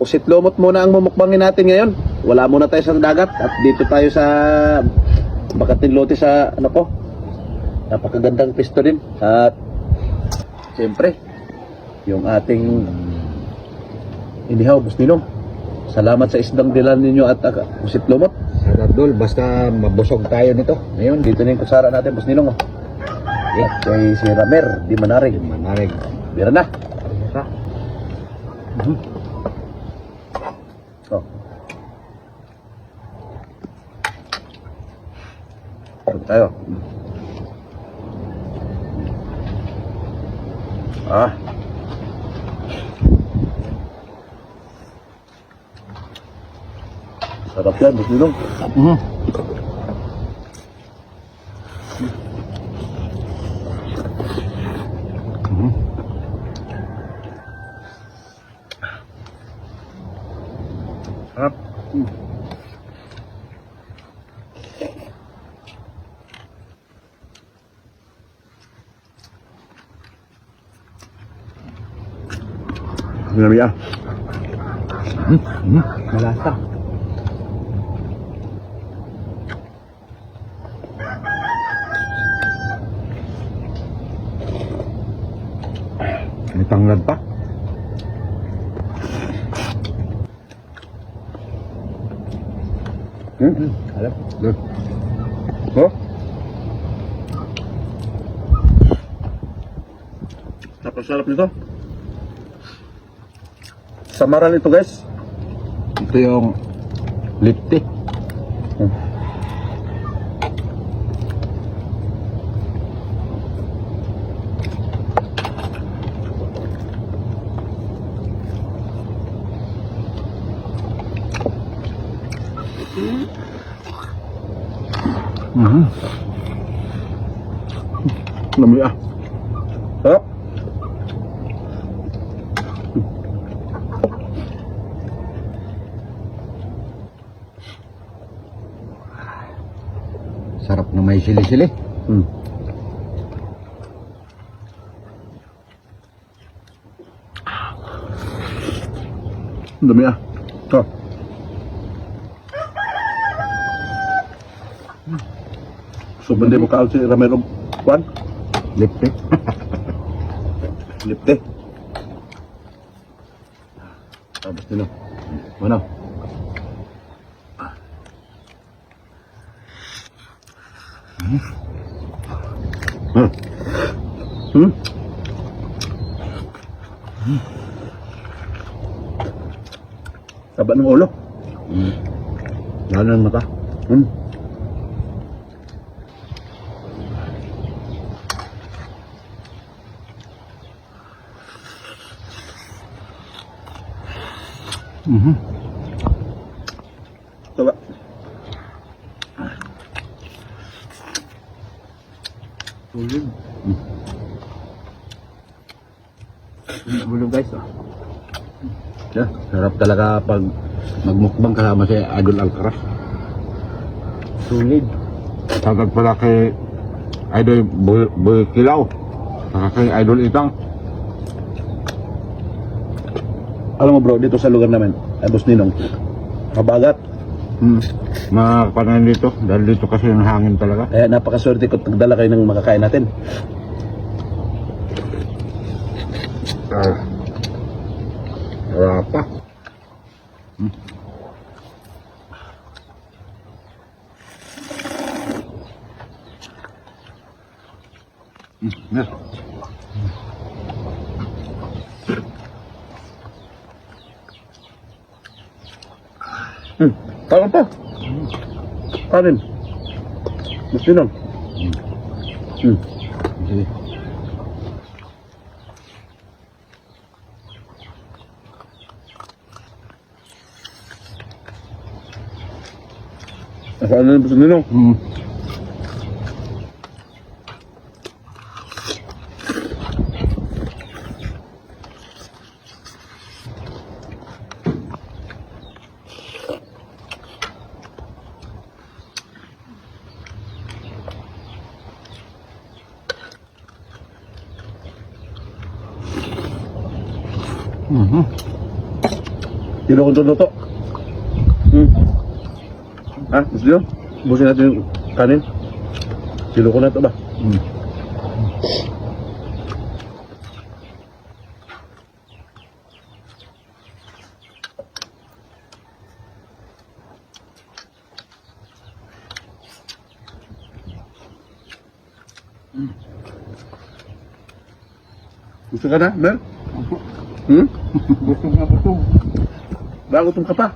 Pusit lumot muna ang mumukbangin natin ngayon. Wala muna tayo sa dagat at dito tayo sa Bakatinlote sa ano ko. Napakagandang pisto din. At siyempre, yung ating inihaw, Boss Ninong. Salamat sa isdang dilan ninyo at pusit lumot. Dol, basta mabusog tayo nito. Ngayon, Dito na yung kutsara natin, Boss Ninong. At kay si Ramer, di manarig. manarig. Bira na. Oh. Pagod tayo. Ah. Sarap yan, Boss Ninong. Sarap. Grabe ah. Malasa. May tanglad pa. Alam? Good. Oh? Napasarap nito. Samaran ito, guys. Ito yung lipti. Lamig ah. Sarap. Sarap na may sili-sili. Dami ah. Oh. So, hindi mo kaal si Ramiro Juan? Lipti. Lipte. Tapos nila. Mana? Taba ng ulo. Lalo ng mata. Taba. Tulog. Bulog guys. Yeah, sarap talaga pag magmukbang kasama si Idol Alcaraz. Tulid. Tagad pala kay Idol Boy Kilaw. Saka kay Idol Itang. Alam mo bro, dito sa lugar namin, ay Boss Ninong, kabagat. Makapanan dito. Dahil dito kasi yung hangin talaga. Kaya napakaswerte ko nagdala kayo ng makakain natin. Wala pa. Yes. Tama pa. Kanin. Boss Ninong. Sige. Nasaan na yung Boss Ninong? Kilo ko luto. Ah, gusto nyo? Busin natin yung kanin. Kilo ko na ito ba? Gusto ka na, Mel? Busog na busog. Bago itong ka pa.